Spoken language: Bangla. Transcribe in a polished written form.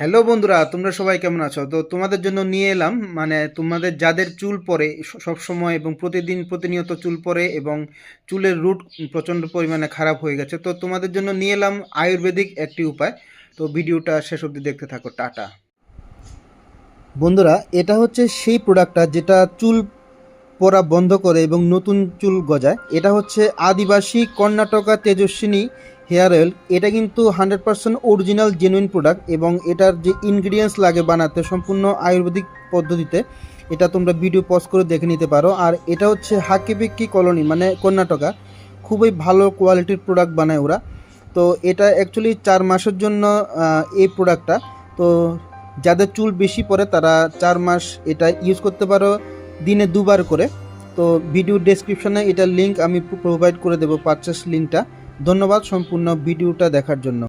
হ্যালো বন্ধুরা, তোমরা সবাই কেমন আছো? তো তোমাদের জন্য নিয়ে এলাম, মানে তোমাদের যাদের চুল পড়ে সব সময় এবং প্রতিদিন প্রতিনিয়ত চুল পড়ে এবং চুলের রুট প্রচণ্ড পরিমাণে খারাপ হয়ে গেছে, তো তোমাদের জন্য নিয়ে এলাম আয়ুর্বেদিক একটি উপায়। তো ভিডিওটা শেষ অবধি দেখতে থাকো। টাটা। বন্ধুরা, এটা হচ্ছে সেই প্রোডাক্টটা যেটা চুল পড়া বন্ধ করে এবং নতুন চুল গজায়। এটা হচ্ছে আদিবাসী কর্ণাটকা তেজস্বিনী হেয়ার অয়েল। এটা কিন্তু 100% অরিজিনাল জেনুইন প্রোডাক্ট এবং এটার যে ইনগ্রিডিয়েন্টস লাগে বানাতে সম্পূর্ণ আয়ুর্বেদিক পদ্ধতিতে। এটা তোমরা ভিডিও পজ করে দেখে নিতে পারো। আর এটা হচ্ছে হাকিবিক্কি কলোনি, মানে কর্ণাটকা। খুবই ভালো কোয়ালিটির প্রোডাক্ট বানায় ওরা। তো এটা অ্যাকচুয়ালি 4 মাসের জন্য এই প্রোডাক্টটা। তো যাদের চুল বেশি পড়ে তারা 4 মাস এটা ইউজ করতে পারো, দিনে 2বার করে। তো ভিডিও ডেসক্রিপশনে এটার লিঙ্ক আমি প্রোভাইড করে দেবো, পারচেস লিঙ্কটা। ধন্যবাদ সম্পূর্ণ ভিডিওটা দেখার জন্য।